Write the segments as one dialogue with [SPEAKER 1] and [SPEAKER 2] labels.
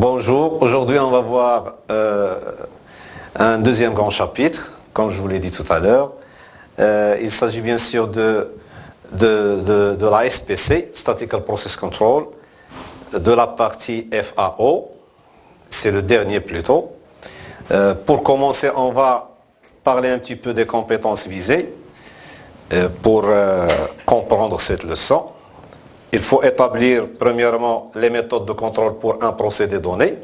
[SPEAKER 1] Bonjour, aujourd'hui on va voir un deuxième grand chapitre, comme je vous l'ai dit tout à l'heure. Il s'agit bien sûr de la SPC, Statistical Process Control, de la partie FAO, c'est le dernier plutôt. Pour commencer, on va parler un petit peu des compétences visées pour comprendre cette leçon. Il faut établir premièrement les méthodes de contrôle pour un procédé donné,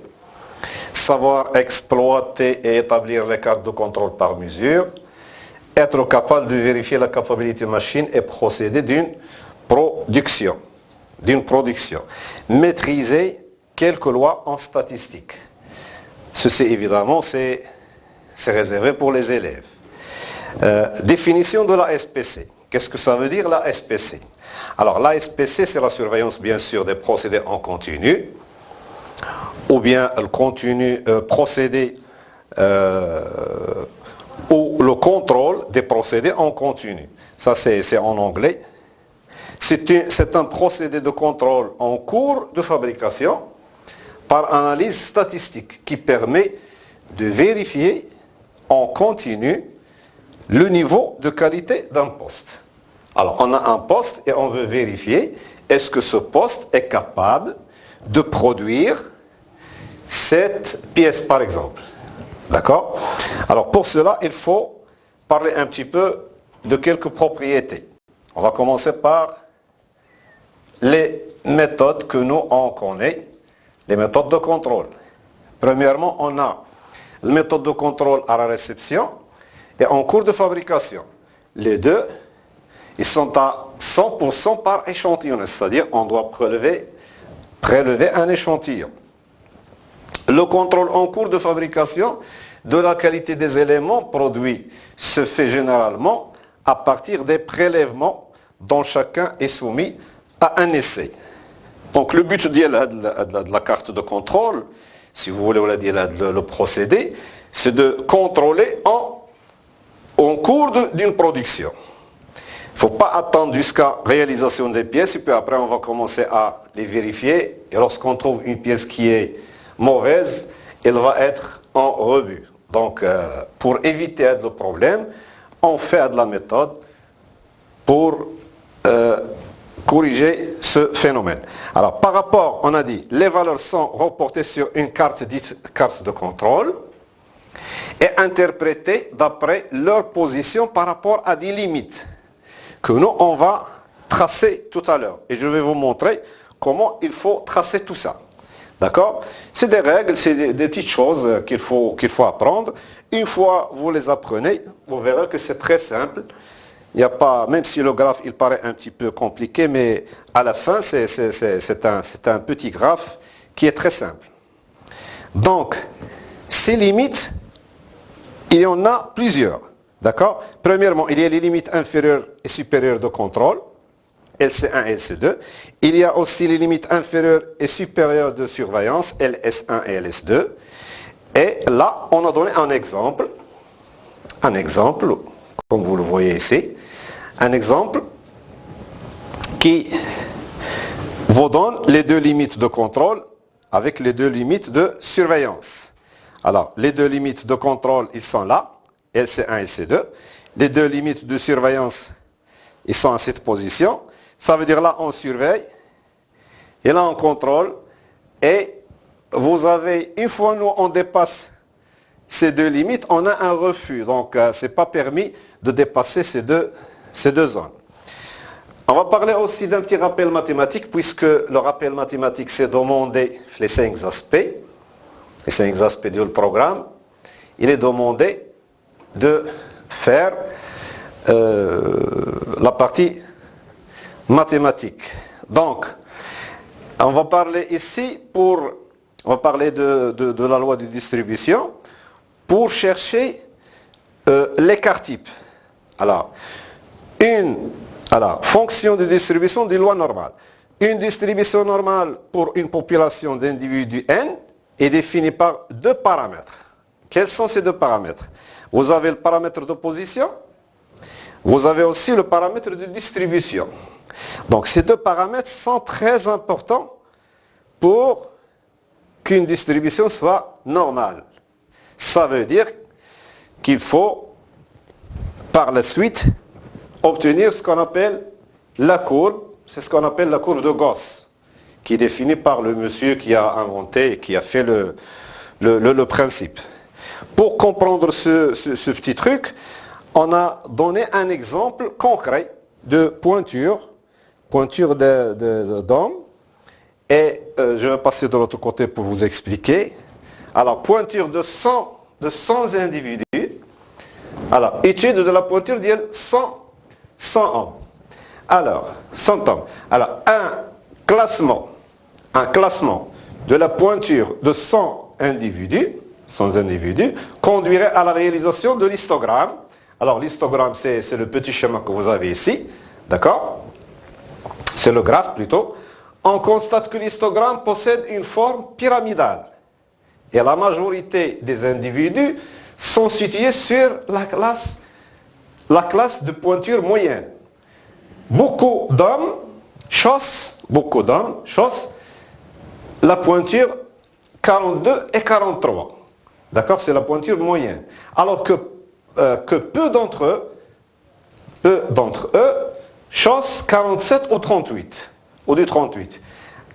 [SPEAKER 1] savoir exploiter et établir les cartes de contrôle par mesure, être capable de vérifier la capacité machine et procéder d'une production, maîtriser quelques lois en statistique. Ceci évidemment c'est réservé pour les élèves. Définition de la SPC. Qu'est-ce que ça veut dire la SPC? Alors la SPC, c'est la surveillance bien sûr des procédés en continu, ou bien le procédé ou le contrôle des procédés en continu. Ça c'est en anglais. C'est un procédé de contrôle en cours de fabrication par analyse statistique qui permet de vérifier en continu le niveau de qualité d'un poste. Alors, on a un poste et on veut vérifier est-ce que ce poste est capable de produire cette pièce, par exemple. D'accord? Alors, pour cela, il faut parler un petit peu de quelques propriétés. On va commencer par les méthodes que nous, on connaît, les méthodes de contrôle. Premièrement, on a la méthode de contrôle à la réception et en cours de fabrication. Les deux, ils sont à 100% par échantillon, c'est-à-dire on doit prélever un échantillon. Le contrôle en cours de fabrication de la qualité des éléments produits se fait généralement à partir des prélèvements dont chacun est soumis à un essai. Donc le but de la carte de contrôle, si vous voulez le procédé, c'est de contrôler en cours d'une production. Il ne faut pas attendre jusqu'à réalisation des pièces et puis après on va commencer à les vérifier. Et lorsqu'on trouve une pièce qui est mauvaise, elle va être en rebut. Donc pour éviter le problème, on fait de la méthode pour corriger ce phénomène. Alors par rapport, on a dit, les valeurs sont reportées sur une carte dite carte de contrôle et interprétées d'après leur position par rapport à des limites que nous, on va tracer tout à l'heure. Et je vais vous montrer comment il faut tracer tout ça. D'accord? C'est des règles, c'est des petites choses qu'il faut apprendre. Une fois vous les apprenez, vous verrez que c'est très simple. Il n'y a pas, même si le graphe il paraît un petit peu compliqué, mais à la fin, c'est un petit graphe qui est très simple. Donc, ces limites, il y en a plusieurs. D'accord? Premièrement, il y a les limites inférieures et supérieures de contrôle, LC1 et LC2. Il y a aussi les limites inférieures et supérieures de surveillance, LS1 et LS2. Et là, on a donné un exemple, comme vous le voyez ici, un exemple qui vous donne les deux limites de contrôle avec les deux limites de surveillance. Alors, les deux limites de contrôle, ils sont là. LC1 et LC2. Les deux limites de surveillance, ils sont à cette position. Ça veut dire là, on surveille. Et là, on contrôle. Et vous avez, une fois nous, on dépasse ces deux limites, on a un refus. Donc, ce n'est pas permis de dépasser ces deux zones. On va parler aussi d'un petit rappel mathématique, puisque le rappel mathématique, c'est demander les 5 aspects. Les 5 aspects du programme. Il est demandé de faire la partie mathématique. Donc, on va parler ici on va parler de la loi de distribution pour chercher l'écart type. Alors, fonction de distribution d'une loi normale. Une distribution normale pour une population d'individus n est définie par 2 paramètres. Quels sont ces 2 paramètres? Vous avez le paramètre de position, vous avez aussi le paramètre de distribution. Donc ces 2 paramètres sont très importants pour qu'une distribution soit normale. Ça veut dire qu'il faut par la suite obtenir ce qu'on appelle la courbe, c'est ce qu'on appelle la courbe de Gauss, qui est définie par le monsieur qui a inventé, qui a fait le principe. Pour comprendre ce petit truc, on a donné un exemple concret de pointure d'homme. Et je vais passer de l'autre côté pour vous expliquer. Alors, pointure de 100 individus. Alors, étude de la pointure de 100 hommes. Alors, 100 hommes. Alors, un classement de la pointure de 100 individus conduirait à la réalisation de l'histogramme. Alors, l'histogramme, c'est le petit schéma que vous avez ici. D'accord? C'est le graphe plutôt. On constate que l'histogramme possède une forme pyramidale. Et la majorité des individus sont situés sur la classe de pointure moyenne. Beaucoup d'hommes chaussent la pointure 42 et 43. D'accord? C'est la pointure moyenne. Alors que peu d'entre eux chaussent 47 ou 38. Ou du 38.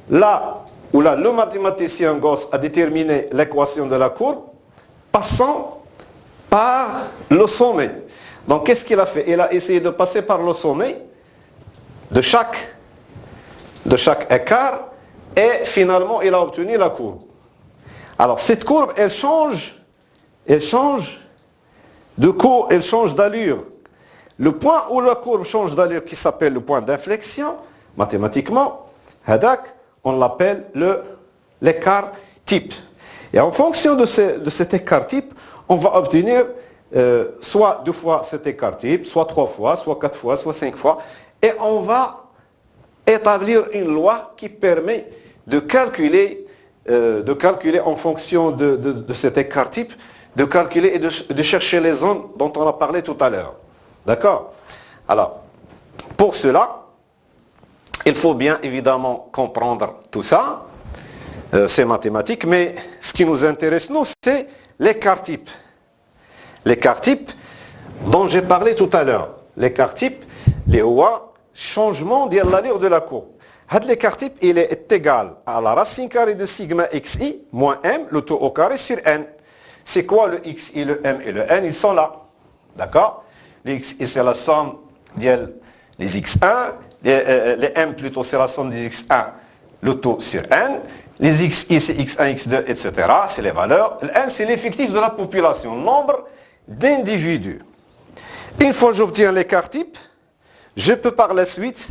[SPEAKER 1] Là où le mathématicien Gauss a déterminé l'équation de la courbe, passant par le sommet. Donc qu'est-ce qu'il a fait? Il a essayé de passer par le sommet de chaque écart et finalement il a obtenu la courbe. Alors cette courbe, elle change d'allure. Le point où la courbe change d'allure, qui s'appelle le point d'inflexion, mathématiquement, on l'appelle l'écart type. Et en fonction de cet écart type, on va obtenir soit 2 fois cet écart type, soit 3 fois, soit 4 fois, soit 5 fois. Et on va établir une loi qui permet de calculer en fonction de cet écart type, de calculer et de chercher les zones dont on a parlé tout à l'heure. D'accord? Alors, pour cela, il faut bien évidemment comprendre tout ça. C'est mathématique, mais ce qui nous intéresse, nous, c'est l'écart type. L'écart type dont j'ai parlé tout à l'heure. L'écart type, les changement de l'allure de la courbe. L'écart type, il est égal à la racine carrée de sigma xi moins m, le tout au carré sur n. C'est quoi le xi, le m et le n? Ils sont là. D'accord? Les xi, c'est la somme des x1. Les m plutôt, c'est la somme des x1, le tout sur n. Les xi, c'est x1, x2, etc. C'est les valeurs. Le n, c'est l'effectif de la population, nombre d'individus. Une fois que j'obtiens l'écart type, je peux par la suite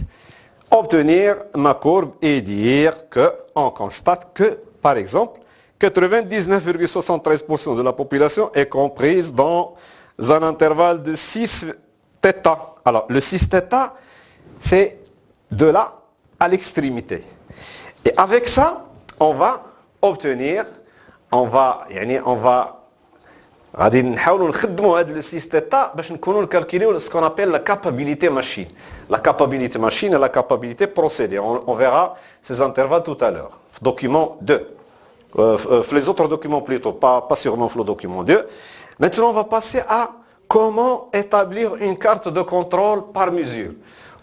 [SPEAKER 1] obtenir ma courbe et dire qu'on constate que, par exemple, 99,73% de la population est comprise dans un intervalle de 6 θ. Alors, le 6 θ, c'est de là à l'extrémité. Et avec ça, on va obtenir, غادي نحاولوا نخدموا هذا le 6 θ باش نكونوا نكالكوليو ce qu'on appelle la capabilité machine. La capabilité machine et la capabilité procédé. On verra ces intervalles tout à l'heure. Document 2. Les autres documents plutôt, pas sûrement le document 2. Maintenant, on va passer à comment établir une carte de contrôle par mesure.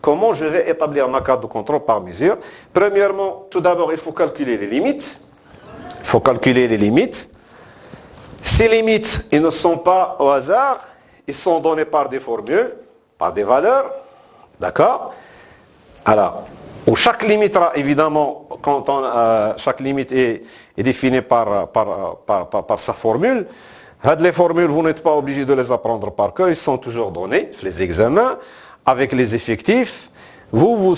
[SPEAKER 1] Comment je vais établir ma carte de contrôle par mesure? Premièrement, tout d'abord, il faut calculer les limites. Ces limites, ils ne sont pas au hasard, ils sont donnés par des formules, par des valeurs, d'accord? Alors, où chaque limite, évidemment, chaque limite est définie par sa formule. Les formules, vous n'êtes pas obligé de les apprendre par cœur, ils sont toujours donnés, les examens, avec les effectifs. Vous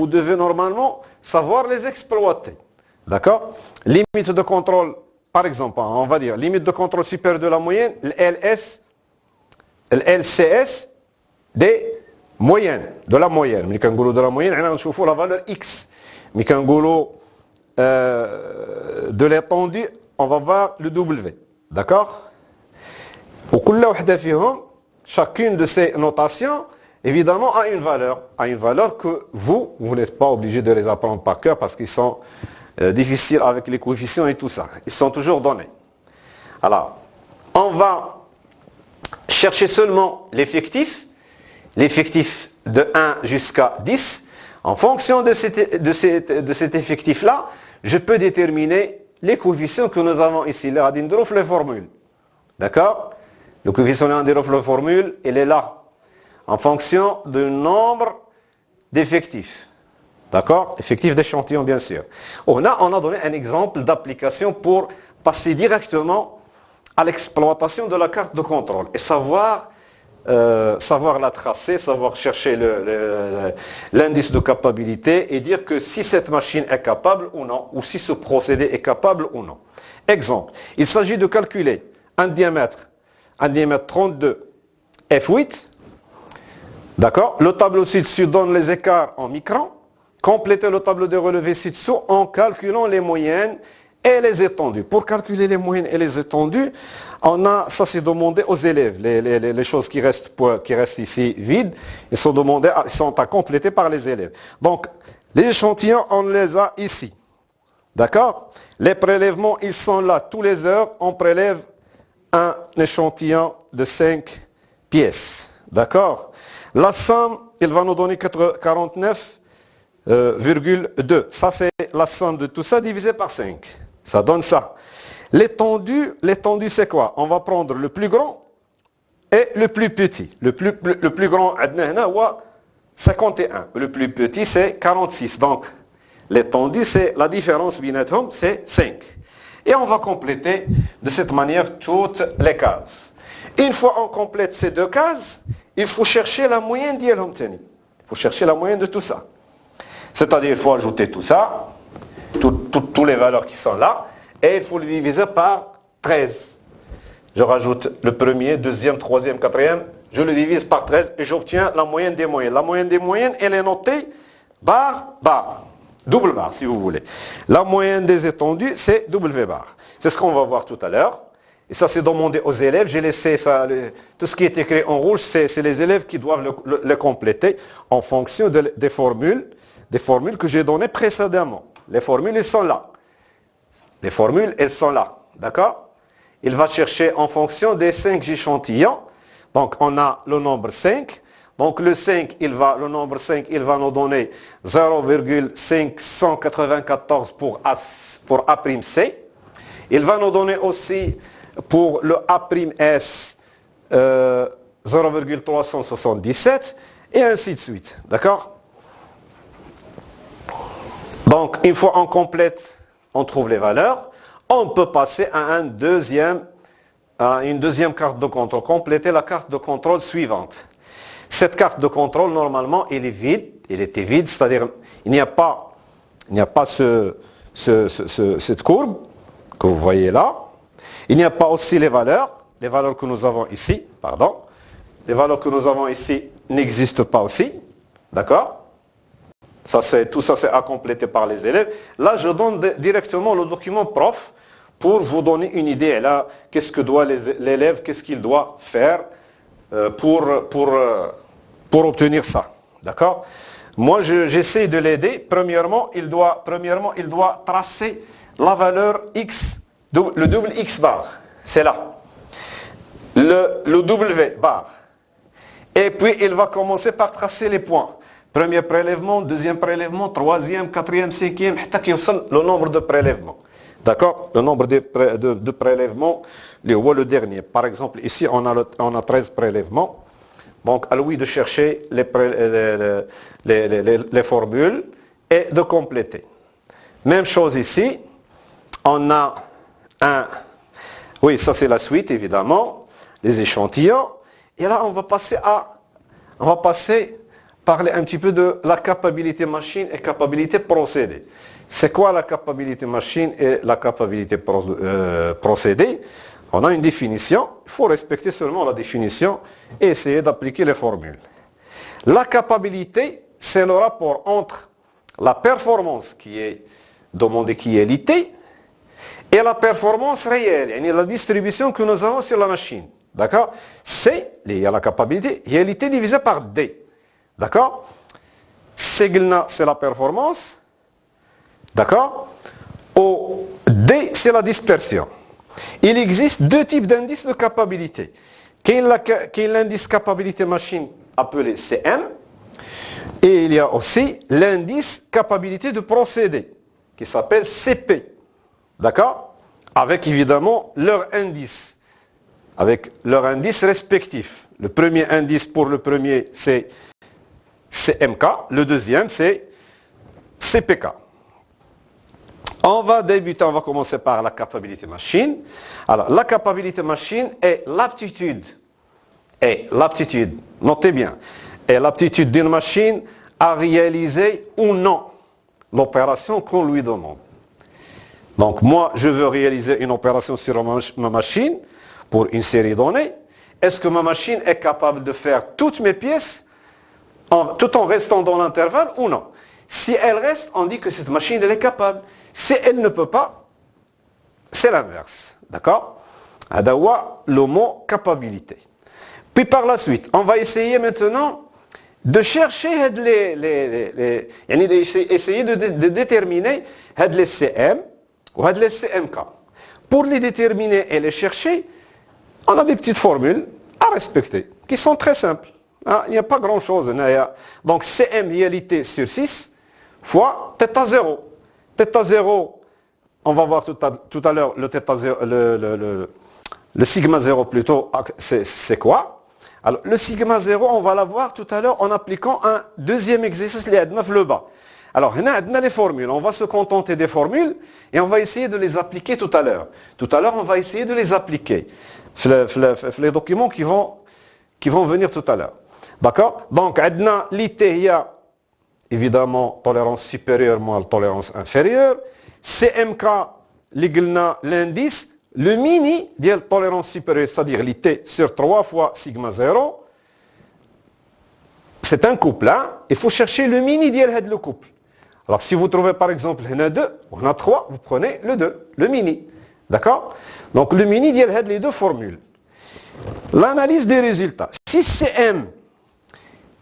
[SPEAKER 1] devez normalement savoir les exploiter, d'accord? Limite de contrôle. Par exemple, on va dire limite de contrôle supérieur de la moyenne, le LCS des moyennes, de la moyenne. Mais quand on dit de la moyenne, on va la valeur X. Mais quand on de l'étendue, on va voir le W. D'accord? Chacune de ces notations, évidemment, a une valeur que vous n'êtes pas obligé de les apprendre par cœur parce qu'ils sont difficile avec les coefficients et tout ça. Ils sont toujours donnés. Alors, on va chercher seulement l'effectif de 1 jusqu'à 10. En fonction de cet effectif-là, je peux déterminer les coefficients que nous avons ici. Là, les formules. D'accord? Le coefficient de la formule, il est là. En fonction du nombre d'effectifs. D'accord? Effectifs d'échantillon, bien sûr. On a donné un exemple d'application pour passer directement à l'exploitation de la carte de contrôle et savoir la tracer, savoir chercher l'indice de capacité et dire que si cette machine est capable ou non, ou si ce procédé est capable ou non. Exemple, il s'agit de calculer un diamètre 32 F8. D'accord? Le tableau ci-dessus donne les écarts en microns. Complétez le tableau de relevé ci-dessous en calculant les moyennes et les étendues. Pour calculer les moyennes et les étendues, ça c'est demandé aux élèves. Les choses qui restent ici vides, ils sont à compléter par les élèves. Donc, les échantillons, on les a ici. D'accord? Les prélèvements, ils sont là. Tous les heures, on prélève un échantillon de 5 pièces. D'accord? La somme, il va nous donner 49,2. Ça, c'est la somme de tout ça divisé par 5. Ça donne ça. L'étendue, c'est quoi? On va prendre le plus grand et le plus petit. Le plus grand, 51. Le plus petit, c'est 46. Donc, l'étendue, c'est la différence, c'est 5. Et on va compléter de cette manière toutes les cases. Une fois on complète ces deux cases, il faut chercher la moyenne d'Yelhom Teni. Il faut chercher la moyenne de tout ça. C'est-à-dire, il faut ajouter tout ça, toutes les valeurs qui sont là, et il faut les diviser par 13. Je rajoute le premier, deuxième, troisième, quatrième, je le divise par 13 et j'obtiens la moyenne des moyennes. La moyenne des moyennes, elle est notée barre. Double barre, si vous voulez. La moyenne des étendues, c'est W bar. C'est ce qu'on va voir tout à l'heure. Et ça, c'est demandé aux élèves. J'ai laissé ça, tout ce qui est écrit en rouge, c'est les élèves qui doivent le compléter en fonction des formules que j'ai données précédemment. Les formules, elles sont là. Les formules, elles sont là. D'accord? Il va chercher en fonction des 5 échantillons. Donc, on a le nombre 5. Donc, le nombre 5, il va nous donner 0,594 pour A'C. Il va nous donner aussi pour le A'S 0,377 et ainsi de suite. D'accord? Donc, une fois on complète, on trouve les valeurs, on peut passer à une deuxième carte de contrôle, compléter la carte de contrôle suivante. Cette carte de contrôle, normalement, elle est vide, c'est-à-dire il n'y a pas cette courbe que vous voyez là. Il n'y a pas aussi les valeurs que nous avons ici, pardon. Les valeurs que nous avons ici n'existent pas aussi, d'accord? Tout ça, c'est à compléter par les élèves. Là, je donne directement le document prof pour vous donner une idée. Là, qu'est-ce que doit l'élève, qu'est-ce qu'il doit faire pour obtenir ça. D'accord? Moi, j'essaie de l'aider. Premièrement, il doit tracer la valeur X, le double X bar. C'est là. Le W bar. Et puis, il va commencer par tracer les points. Premier prélèvement, deuxième prélèvement, troisième, quatrième, cinquième, le nombre de prélèvements. D'accord? Le nombre de prélèvements, le dernier. Par exemple, ici, on a 13 prélèvements. Donc, à lui de chercher les formules et de compléter. Même chose ici. On a oui, ça c'est la suite, évidemment. Les échantillons. Et là, on va parler un petit peu de la capacité machine et capacité procédé. C'est quoi la capacité machine et la capacité procédé? On a une définition, il faut respecter seulement la définition et essayer d'appliquer les formules. La capacité, c'est le rapport entre la performance qui est demandée, qui est l'IT, et la performance réelle, et la distribution que nous avons sur la machine. D'accord? C'est, il y a la capacité, il y a l'IT divisé par D. D'accord? C'est la performance. D'accord? D, c'est la dispersion. Il existe deux types d'indices de capacité. Qui est l'indice capacité machine appelé CM, et il y a aussi l'indice capacité de procédé qui s'appelle CP. D'accord? Avec évidemment leur indice. Avec leur indice respectif. Le premier indice pour le premier c'est CMK, le deuxième c'est CPK. On va commencer par la capacité machine. Alors, la capacité machine est l'aptitude, notez bien, est l'aptitude d'une machine à réaliser ou non l'opération qu'on lui demande. Donc, moi, je veux réaliser une opération sur ma machine pour une série de données. Est-ce que ma machine est capable de faire toutes mes pièces tout en restant dans l'intervalle ou non? Si elle reste, on dit que cette machine, elle est capable. Si elle ne peut pas, c'est l'inverse. D'accord? Adawa, le mot capacité. Puis par la suite, on va essayer maintenant de chercher essayer de déterminer les CM ou les CMK. Pour les déterminer et les chercher, on a des petites formules à respecter qui sont très simples. Il n'y a pas grand-chose. Donc CM réalité sur 6 fois θ0. θ0, on va voir tout à l'heure le θ0, le sigma 0 plutôt, c'est quoi? Alors le sigma 0, on va l'avoir tout à l'heure en appliquant un deuxième exercice, le bas. Alors, on a les formules, on va se contenter des formules et on va essayer de les appliquer tout à l'heure. Tout à l'heure, on va essayer de les appliquer. Les documents qui vont venir tout à l'heure. D'accord? Donc, on a l'IT, évidemment, tolérance supérieure moins tolérance inférieure. CMK, l'indice, le mini de la tolérance supérieure, c'est-à-dire l'IT sur 3 fois sigma 0. C'est un couple. Il faut chercher le mini de le couple. Alors, si vous trouvez par exemple, il y en a 2, on a 3, vous prenez le 2, le mini. D'accord? Donc, le mini de les deux formules. L'analyse des résultats. Si CM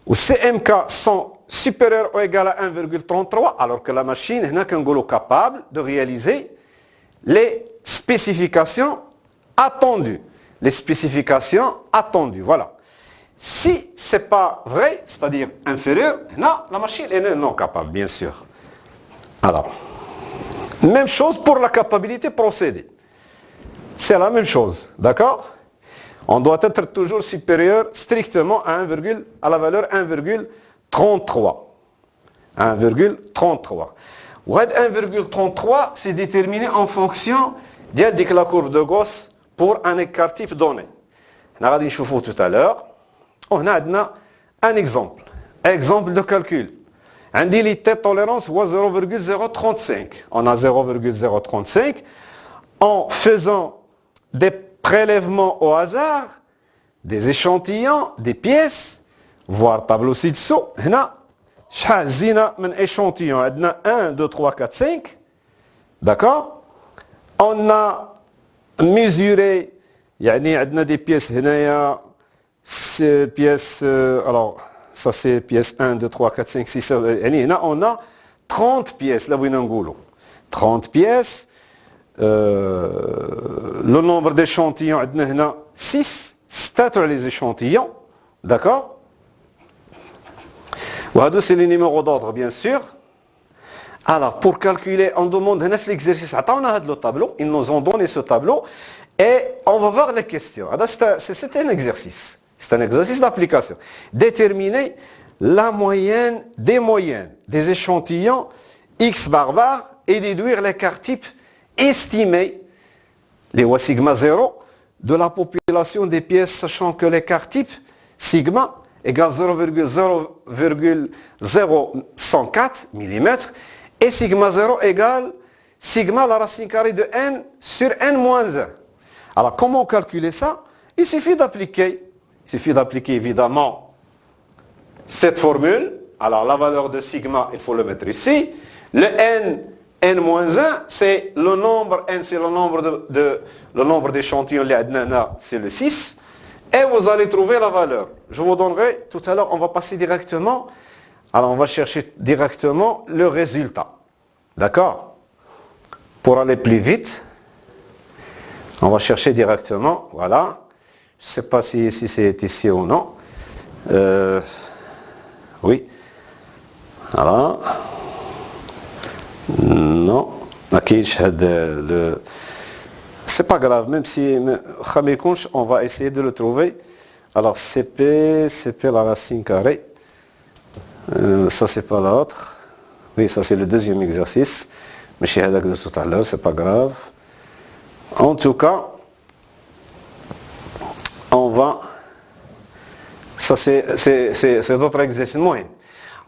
[SPEAKER 1] ou CMK sont supérieurs ou égaux à 1,33, alors que la machine n'a qu'un goulot capable de réaliser les spécifications attendues. Les spécifications attendues, voilà. Si ce n'est pas vrai, c'est-à-dire inférieur, non, la machine est non capable, bien sûr. Alors, même chose pour la capacité procédée. C'est la même chose, d'accord? On doit être toujours supérieur strictement à la valeur 1,33. 1,33. 1,33, c'est déterminé en fonction de la courbe de Gauss pour un écart type donné. On va voir tout à l'heure. On a un exemple. Exemple de calcul. On dit que la tolérance est 0,035. On a 0,035. En faisant des prélèvements au hasard, des échantillons, des pièces, voire tableau ci-dessous, on a un échantillon. On a 1, 2, 3, 4, 5. D'accord? On a mesuré, il y a des pièces, pièce, alors, ça c'est pièce 1, 2, 3, 4, 5, 6, 7. On a 30 pièces, là où il y a un goulot. 30 pièces. Le nombre d'échantillons, on a 6. C'est les échantillons. D'accord? C'est les numéros d'ordre, bien sûr. Alors, pour calculer, on demande un l'exercice. On a le tableau. Ils nous ont donné ce tableau. Et on va voir les questions. C'est un exercice. C'est un exercice d'application. Déterminer la moyenne des échantillons X bar et déduire l'écart type estimé, les O sigma 0, de la population des pièces, sachant que l'écart type sigma égale 0,0104 mm et sigma 0 égale sigma la racine carrée de n sur n-1. Alors, comment calculer ça? Il suffit d'appliquer évidemment cette formule. Alors la valeur de sigma, il faut le mettre ici. Le n-1, c'est le nombre, n c'est le nombre d'échantillons, c'est le 6. Et vous allez trouver la valeur. Je vous donnerai tout à l'heure, on va passer directement. Alors on va chercher directement le résultat. D'accord? pour aller plus vite, on va chercher directement, voilà. Je ne sais pas si c'est ici ou non. Oui. Voilà. Non. C'est pas grave, même si on va essayer de le trouver. Alors CP la racine carrée. Ça c'est pas l'autre. Oui, ça c'est le deuxième exercice. Mais chez Hadak de tout à l'heure, c'est pas grave. En tout cas, on va. Ça c'est d'autres exercices moyens.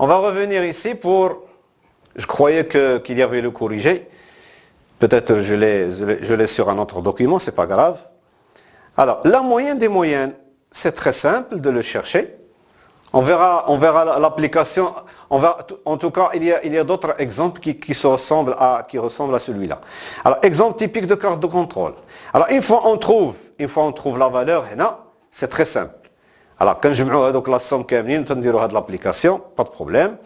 [SPEAKER 1] On va revenir ici pour. Je croyais qu'il y avait le corrigé. Peut-être je l'ai sur un autre document, c'est pas grave. Alors, la moyenne des moyennes, c'est très simple de le chercher. On verra l'application. En tout cas, il y a d'autres exemples qui ressemblent à celui-là. Alors, exemple typique de carte de contrôle. Alors, une fois on trouve la valeur, c'est très simple. Alors, quand je mets la somme كاملين, on dirait de l'application, pas de problème.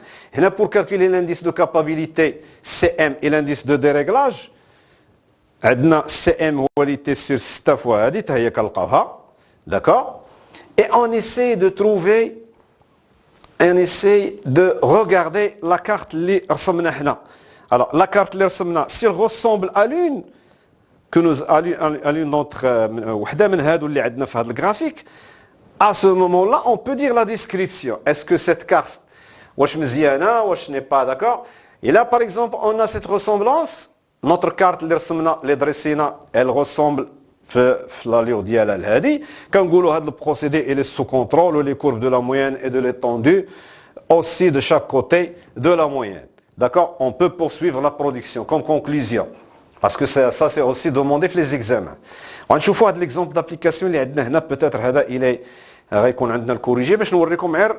[SPEAKER 1] Pour calculer l'indice de capacité CM et l'indice de déréglage, عندنا CM هو اللي était sur 6 fois هذه هي كنلقاوها, d'accord? Et on essaie de regarder la carte اللي رسمنا حنا. Alors, la carte اللي رسمنا, si elle ressemble à l'une d'entre وحده من هادو اللي عندنا في هذا الجرافيك, à ce moment-là, on peut dire la description. Est-ce que cette carte, واش مزيانه, واش n'est pas, d'accord? Et là, par exemple, on a cette ressemblance. Notre carte اللي رسمنا اللي درسينا, elle ressemble في l'allure ديالها هذه. كنقولوا هذا البروسيدé il est sous contrôle, les courbes de la moyenne et de l'étendue aussi de chaque côté de la moyenne. D'accord? On peut poursuivre la production comme conclusion. Parce que ça c'est aussi demandé في les examens. غنشوفوا هذا l'exemple d'application اللي عندنا هنا, peut-être هذا il غيكون عندنا الكوريجي باش نوريكم غير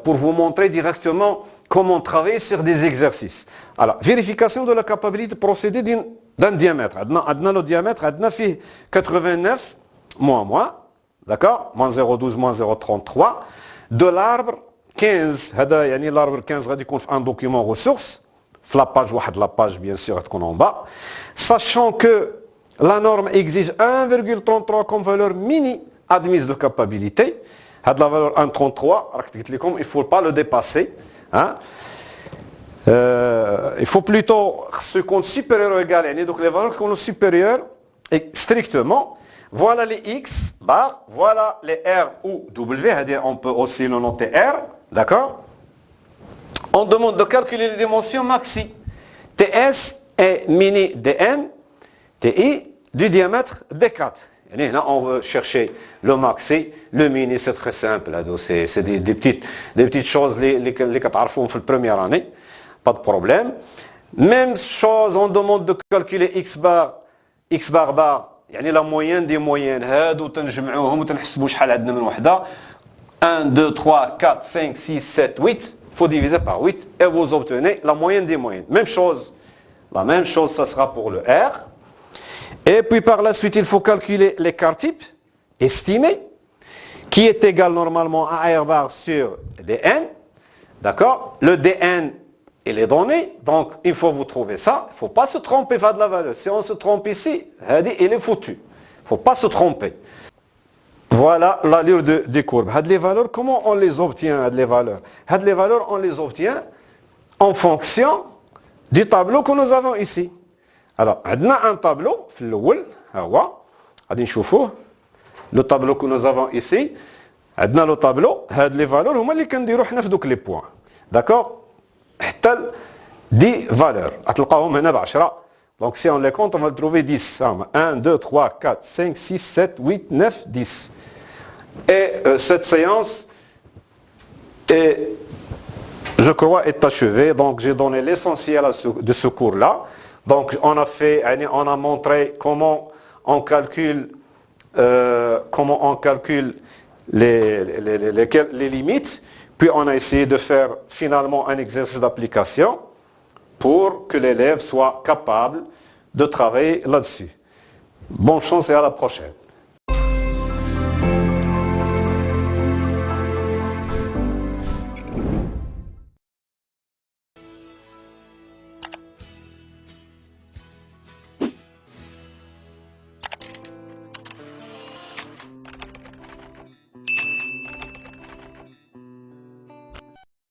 [SPEAKER 1] pour vous montrer directement comment travailler sur des exercices. Alors, vérification de la capacité de procéder d'un diamètre. Adna le diamètre, adna fait 89 moins, d'accord, moins 0,12, moins 0,33. De l'arbre 15, l'arbre 15 غادي يكون في un document ressources, la page bien sûr تكون en bas. Sachant que la norme exige 1,33 comme valeur mini admise de capacité. La valeur 1,33, il ne faut pas le dépasser. Hein? Il faut plutôt ce compte supérieur ou égal, donc les valeurs qui sont supérieures et strictement. Voilà les X bar, voilà les R ou W, on peut aussi le noter R, d'accord? On demande de calculer les dimensions maxi. TS et mini DM, TI du diamètre D4. Là, on veut chercher le maxi, le mini, c'est très simple. C'est des petites choses les qu'on fait la première année. Pas de problème. Même chose, on demande de calculer X bar, la moyenne des moyennes. 1, 2, 3, 4, 5, 6, 7, 8. Il faut diviser par 8 et vous obtenez la moyenne des moyennes. Même chose. La même chose, ça sera pour le R. Et puis par la suite, il faut calculer l'écart type estimé, qui est égal normalement à R bar sur dn. D'accord? Le dn, il est donné, donc il faut vous trouver ça. Il ne faut pas se tromper de la valeur. Si on se trompe ici, il est foutu. Il ne faut pas se tromper. Voilà l'allure des courbes. Les valeurs, comment on les obtient, les valeurs? Les valeurs, on les obtient en fonction du tableau que nous avons ici. Alors, on a un tableau, le tableau que nous avons ici, on a le tableau, les valeurs, les points. D'accord? 10 valeurs. Donc, si on les compte, on va trouver 10. 1, 2, 3, 4, 5, 6, 7, 8, 9, 10. Et cette séance est, je crois, est achevée. Donc, j'ai donné l'essentiel de ce cours-là. Donc, on a montré comment on calcule les limites. Puis, on a essayé de faire finalement un exercice d'application pour que l'élève soit capable de travailler là-dessus. Bonne chance et à la prochaine.